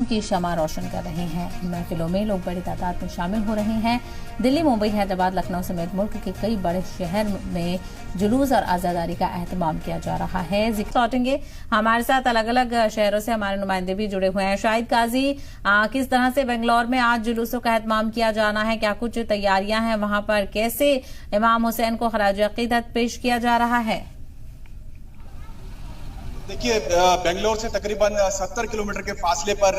की शमा रोशन कर रहे हैं। महफिलों में लोग बड़ी तादाद में शामिल हो रहे हैं। दिल्ली, मुंबई, हैदराबाद, लखनऊ समेत मुल्क के कई बड़े शहर में जुलूस और आजादारी का एहतमाम किया जा रहा है। जिक्र लौटेंगे, हमारे साथ अलग अलग शहरों से हमारे नुमाइंदे भी जुड़े हुए हैं। शाहिद काजी, किस तरह से बेंगलोर में आज जुलूसों का एहतमाम किया जाना है, क्या कुछ तैयारियां हैं वहां पर, कैसे इमाम हुसैन को खराज अकीदत पेश किया जा रहा है? देखिए, बेंगलोर से तकरीबन 70 किलोमीटर के फासले पर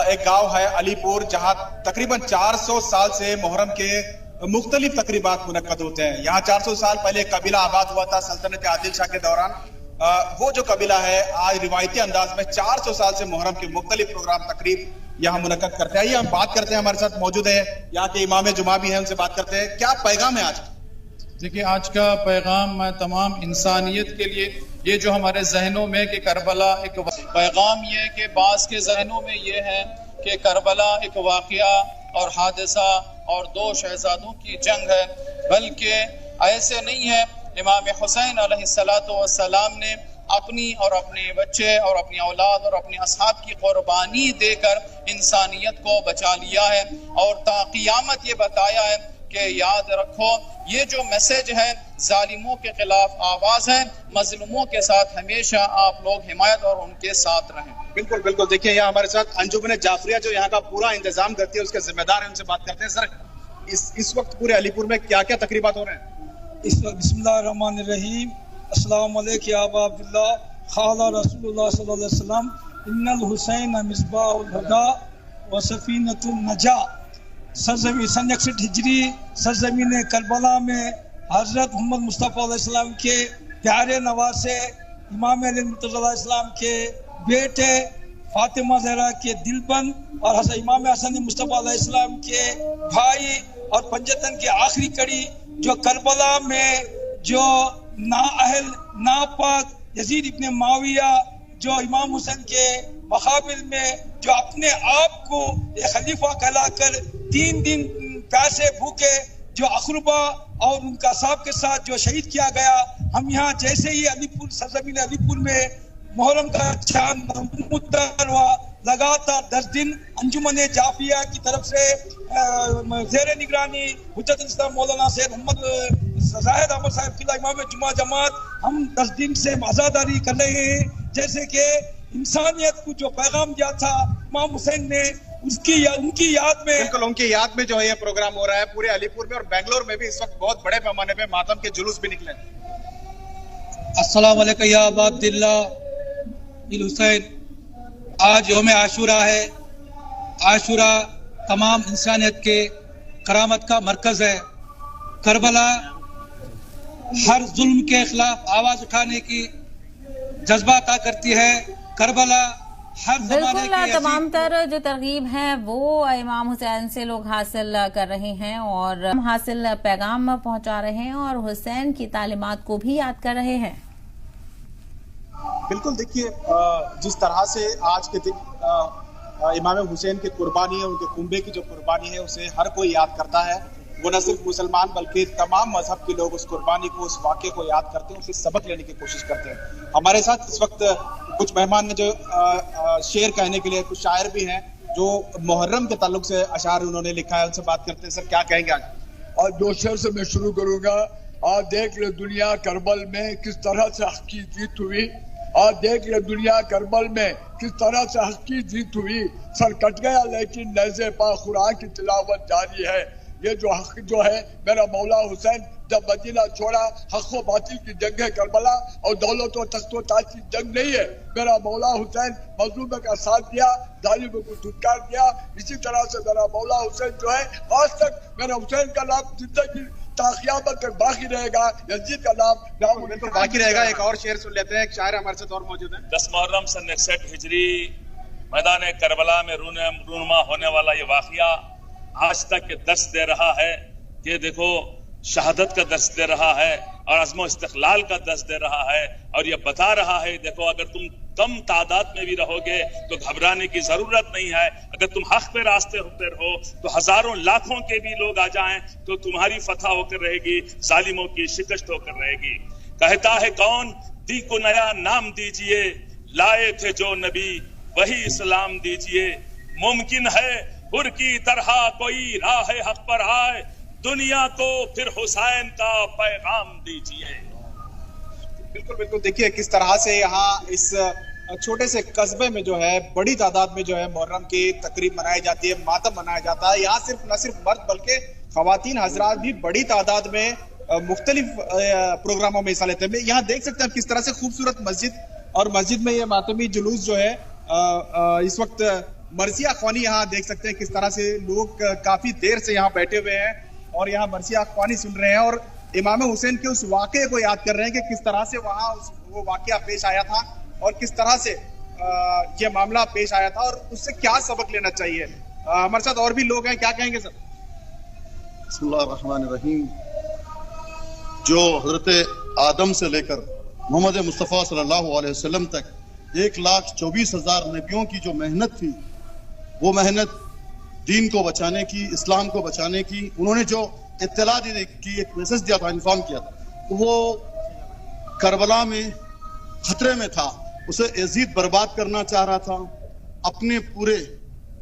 एक गांव है अलीपुर, जहां तकरीबन 400 साल से मुहर्रम के मुख्तलिफ तकरीबात मुनक्कद होते हैं। यहाँ 400 साल पहले एक कबीला आबाद हुआ था सल्तनत आदिल शाह के दौरान। वो जो कबीला है आज रिवायती अंदाज में 400 साल से मुहर्रम के मुख्तलिफ प्रोग्राम तकरीब यहाँ मुनक्कद करते हैं। ये हम बात करते हैं, हमारे साथ मौजूद है यहाँ के इमाम जुमा भी है, उनसे बात करते हैं। क्या पैगाम है आज? देखिए, आज का पैगाम तमाम इंसानियत के लिए, ये जो हमारे जहनों में कि करबला एक पैगाम, ये कि बास के जहनों में ये है कि करबला एक वाक़या और हादसा और दो शहजादों की जंग है, बल्कि ऐसे नहीं है। इमाम हुसैन अलैहिस्सलातु वस्सलाम ने अपनी और अपने बच्चे और अपनी औलाद और अपने असहाब की कुर्बानी देकर इंसानियत को बचा लिया है और ता क़ियामत ये बताया है कि याद रखो, ये जो मैसेज है जालिमों के खिलाफ आवाज है, मजलूमों के साथ हमेशा आप लोग हिमायत और उनके साथ रहें। बिल्कुल बिल्कुल। देखिए, यहाँ हमारे साथ अंजुमन जाफरिया जो यहाँ का पूरा इंतजाम करती है, उसके जिम्मेदार है, उनसे बात करते हैं। सर, इस वक्त पूरे अलीपुर में क्या क्या तकरीबात हो रहे हैं? इस वक्त बिस्मिल्लाहिर्रहमानिर्रहीम, अस्सलाम वालेकुम या अबा अब्दुल्लाह, क़ाला रसूलुल्लाह सल्लल्लाहु अलैहि वसल्लम, इन्नल हुसैन मिस्बाहुल हुदा व सफीनतुन नजा। सरजमीन सन 61 हिजरी सरजमीन करबला में हजरत मोहम्मद मुस्तफ़ा अलैहिस्सलाम के प्यारे नवासे इमाम अली मुर्तज़ा के बेटे फातिमा ज़हरा के दिलबंद और हज़रत इमाम हसन मुस्तफ़ा अलैहिस्सलाम के भाई और पंजतन की आखिरी कड़ी जो करबला में जो नाअहल नापाक यजीद इब्ने माविया जो इमाम हुसैन के मुकाबिल में जो अपने आप को एक खलीफा कहलाकर 3 दिन प्यासे भूखे जो अखरुबा और उनका साहब के साथ जो शहीद किया गया, हम यहाँ जैसे ही अलीपुर सरजमीन अलीपुर में मुहर्रम का चांद हुआ, लगातार 10 दिन अंजुमन जाफिया की तरफ से ज़ेर निगरानी हुज्जतुल इस्लाम मौलाना सैयद मोहम्मद जाहिद अहमद साहब किला इमाम जुमा जमात, हम 10 दिन से आज़ादारी कर रहे हैं। जैसे कि इंसानियत को जो पैगाम दिया था इमाम हुसैन ने, उनकी याद में, बिल्कुल उनकी याद में जो है ये प्रोग्राम हो रहा है पूरे अलीपुर में और बेंगलोर में भी। इस वक्त बहुत बड़े पैमाने पे मातम के जुलूस भी निकले। अस्सलाम वालेकुम या अबा अब्दुल्लाह बिल हुसैन, आज यौम आशूरा है। आशूरा तमाम इंसानियत के करामत का मरकज है। करबला हर जुल्म के खिलाफ आवाज उठाने की जज्बा अता करती है। करबला हर बिल्कुल तमाम तर जो तरगीब है वो इमाम हुसैन से लोग हासिल कर रहे हैं और हासिल पैगाम पहुंचा रहे हैं और हुसैन की तालीमात को भी याद कर रहे हैं। बिल्कुल। देखिए, जिस तरह से आज के दिन इमाम हुसैन की कुर्बानी है, उनके कुंबे की जो कुर्बानी है, उसे हर कोई याद करता है। वो न सिर्फ मुसलमान बल्कि तमाम मजहब के लोग उस कुर्बानी को, उस वाक़े को याद करते हैं, उससे सबक लेने की कोशिश करते हैं। हमारे साथ इस वक्त कुछ मेहमान ने जो शेर कहने के लिए, कुछ शायर भी हैं जो मुहर्रम के ताल्लुक से अशार उन्होंने लिखा है, उनसे बात करते हैं। सर, क्या कहेंगे आज? और दो शेर से मैं शुरू करूंगा। आज देख ले दुनिया करबल में किस तरह से हक की जीत हुई। आज देख ले दुनिया करबल में किस तरह से हक की जीत हुई। सर कट गया लेकिन नज़े पा कुरान की तिलावत जारी है। ये जो हक जो है, मेरा मौला हुसैन जब मदीना छोड़ा, हक व बातिल की जंग है करबला और दौलत और तख्त व ताज की जंग नहीं है। मेरा मौला हुसैन मजलूम का साथ दिया, जालिमों को धुतकार दिया। इसी तरह से मेरा मौला हुसैन जो है, आज तक मेरा हुसैन का नाम जिंदगी ताक़ियामत तक बाकी रहेगा। यजीद का नाम बिल्कुल बाकी रहेगा। एक और शेर सुन लेते हैं, एक शायर हमारे साथ और मौजूद है। 10 मुहर्रम सन 61 हिजरी मैदान करबला में रूनुमा होने वाला ये वाक़या आज तक के दर्स दे रहा है कि देखो, शहादत का दर्स दे रहा है और अज़्म इस्तिक़लाल का दर्स दे रहा है और ये बता रहा है, देखो अगर तुम कम तादाद में भी रहोगे तो घबराने की जरूरत नहीं है। अगर तुम हक पे रास्ते होते रहो तो हजारों लाखों के भी लोग आ जाएं तो तुम्हारी फतह होकर रहेगी, जालिमों की शिकस्त होकर रहेगी। कहता है कौन, दी को नया नाम दीजिए, लाए थे जो नबी वही इस्लाम दीजिए। मुमकिन है हुर की तरह कोई राह हक पर आए, दुनिया को फिर हुसैन का पैगाम दीजिए। बिल्कुल बिल्कुल, देखिए किस तरह से यहाँ इस छोटे से कस्बे में जो है बड़ी तादाद में जो है मुहर्रम की तकरीब मनाई जाती है, मातम मनाया जाता है। यहाँ न सिर्फ मर्द बल्कि खवातीन हजरात भी बड़ी तादाद में मुख्तलिफ प्रोग्रामों में हिस्सा लेते हैं। यहाँ देख सकते हैं किस तरह से खूबसूरत मस्जिद, और मस्जिद में ये मातमी जुलूस जो है इस वक्त मरसिया ख्वानी, यहाँ देख सकते हैं किस तरह से लोग काफी देर से यहाँ बैठे हुए हैं और यहाँ मरसिया ख्वानी सुन रहे हैं और इमाम हुसैन के उस वाक़े को याद कर रहे हैं कि किस तरह से वहाँ वो वाक़या पेश आया था और किस तरह से ये मामला पेश आया था और उससे क्या सबक लेना चाहिए। हमारे साथ और भी लोग हैं, क्या कहेंगे सर? बिस्मिल्लाहिर्रहमानिर्रहीम। जो हजरत आदम से लेकर मोहम्मद मुस्तफ़ा सल्लल्लाहु अलैहि वसल्लम तक 1,24,000 नबियों की जो मेहनत थी, वो मेहनत दीन को बचाने की, इस्लाम को बचाने की, उन्होंने जो इत्तला दी की, एक मैसेज दिया था, इन्फॉर्म किया था, वो करबला में खतरे में था। उसे यजीद बर्बाद करना चाह रहा था। अपने पूरे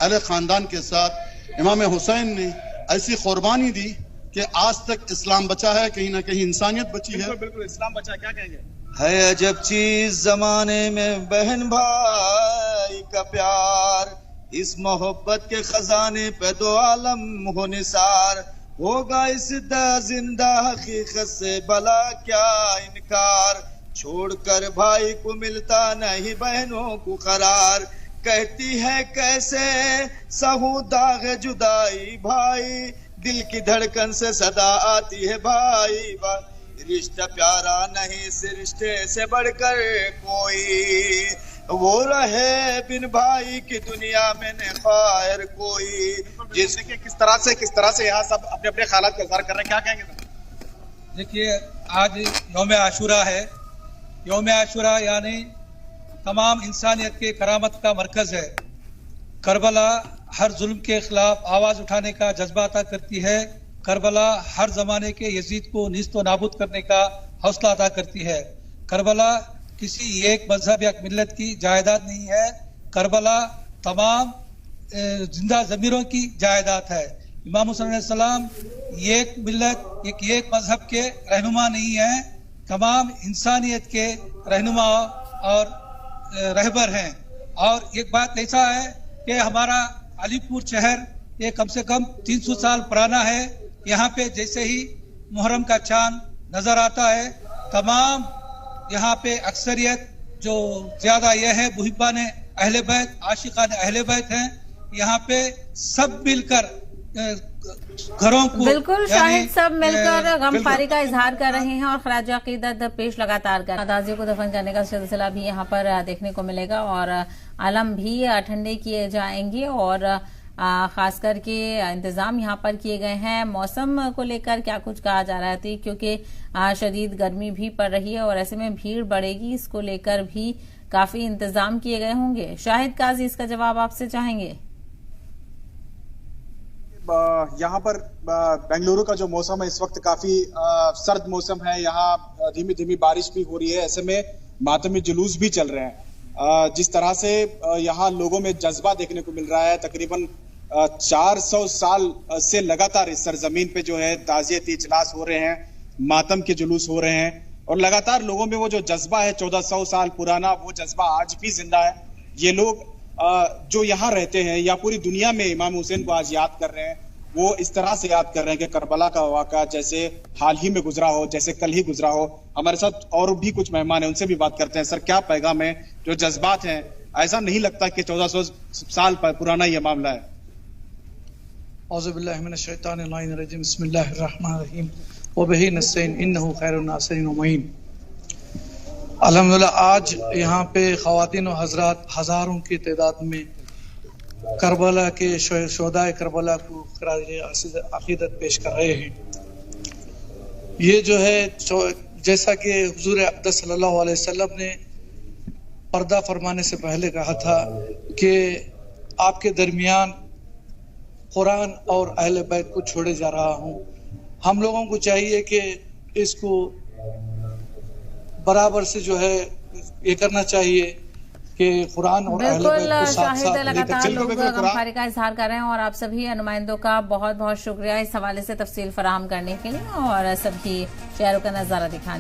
अहले खानदान के साथ इमाम हुसैन ने ऐसी कुर्बानी दी कि आज तक इस्लाम बचा है, कहीं ना कहीं इंसानियत बची है। बिल्कुल इस्लाम बचा, क्या कहेंगे? है अजब चीज जमाने में बहन भाई का प्यार, इस मोहब्बत के खजाने पे दो आलम हो निसार, होगा इस जिंदा हकीकत से भला क्या इनकार, छोड़कर भाई को मिलता नहीं बहनों को करार, कहती है कैसे सहू दाग जुदाई भाई, दिल की धड़कन से सदा आती है भाई भाई, रिश्ता प्यारा नहीं इस रिश्ते से बढ़कर कोई, वो रहे बिन भाई की दुनिया में न खैर कोई। जैसे कि किस तरह से यहाँ सब अपने अपने हालात का इज़हार कर रहे हैं, क्या कहेंगे? देखिए आज यौम आशूरा है। यौम आशूरा यानी तमाम इंसानियत के करामत का मरकज है। करबला हर जुल्म के खिलाफ आवाज उठाने का जज्बा अता करती है। करबला हर जमाने के यजीद को नीस्त नाबूद करने का हौसला अदा करती है। करबला किसी एक मजहब या मिल्लत की जायदाद नहीं है। करबला तमाम जिंदा ज़मीरों की जायदाद है। इमाम हुसैन अलैहिस्सलाम एक मिल्लत एक मजहब के रहनुमा नहीं है, तमाम इंसानियत के रहनुमा और रहबर हैं। और एक बात ऐसा है कि हमारा अलीपुर शहर ये कम से कम 300 साल पुराना है। यहाँ पे जैसे ही मुहर्रम का चांद नजर आता है, तमाम यहाँ पे अक्सरियत जो ज्यादा यह है मुहिब्बान अहले बैत, आशिकान अहले बैत हैं। यहाँ पे सब मिलकर घरों को बिल्कुल शाहिद सब मिलकर गमखारी का इजहार कर रहे हैं और खराज अकीदत पेश लगातार कर दाजियों को दफन करने का सिलसिला भी यहाँ पर देखने को मिलेगा और आलम भी ठंडे किए जाएंगे और खास करके इंतजाम यहाँ पर किए गए हैं। मौसम को लेकर क्या कुछ कहा जा रहा है, क्योंकि शदीद गर्मी भी पड़ रही है और ऐसे में भीड़ बढ़ेगी, इसको लेकर भी काफी इंतजाम किए गए होंगे। शाहिद काजी इसका जवाब आपसे चाहेंगे। यहाँ पर बेंगलुरु का जो मौसम है इस वक्त काफी सर्द मौसम है। यहाँ धीमी धीमी बारिश भी हो रही है, ऐसे में मातमी जुलूस भी चल रहे हैं। जिस तरह से यहाँ लोगों में जज्बा देखने को मिल रहा है, तकरीबन 400 साल से लगातार इस सरजमीन पे जो है ताज़ियती इजलास हो रहे हैं, मातम के जुलूस हो रहे हैं और लगातार लोगों में वो जो जज्बा है 1400 साल पुराना, वो जज्बा आज भी जिंदा है। ये लोग जो यहाँ रहते हैं या पूरी दुनिया में इमाम हुसैन को आज याद कर रहे हैं, वो इस तरह से याद कर रहे हैं कि करबला का वाक़ा जैसे हाल ही में गुजरा हो, जैसे कल ही गुजरा हो। हमारे साथ और भी कुछ मेहमान हैं, उनसे भी बात करते हैं। सर, क्या पैगाम है, जो जज्बात हैं? ऐसा नहीं लगता कि 1400 साल पुराना ये मामला है? औज़ु बिल्लाहि मिनश शैतानिर रजीम, बिस्मिल्लाहिर रहमानिर रहीम, व बिही नस्तईन, इन्नहु खैरुन नासिरीन व मुईन। अल्हम्दुलिल्लाह आज यहाँ पे ख़वातीन व हज़रात हज़ारों की तादाद में करबला के शोहदाए करबला को खराज अक़ीदत पेश कर रहे हैं। ये जो है जैसा कि हुज़ूर अक़दस सल्लल्लाहु अलैहि वसल्लम ने पर्दा फरमाने से पहले कहा था कि आपके दरमियान कुरान और अहले बैत को छोड़े जा रहा हूँ। हम लोगों को चाहिए कि इसको बराबर से जो है ये करना चाहिए कि कुरान और अहले बैत बिल्कुल को साथ शाहिद, साथ लगातार लोग बिल्कुल कुरान- गमखारी का इजहार कर रहे हैं और आप सभी नुमाइंदों का बहुत बहुत शुक्रिया इस हवाले से तफसील फराहम करने के लिए और सबकी चेहरों का नजारा दिखाने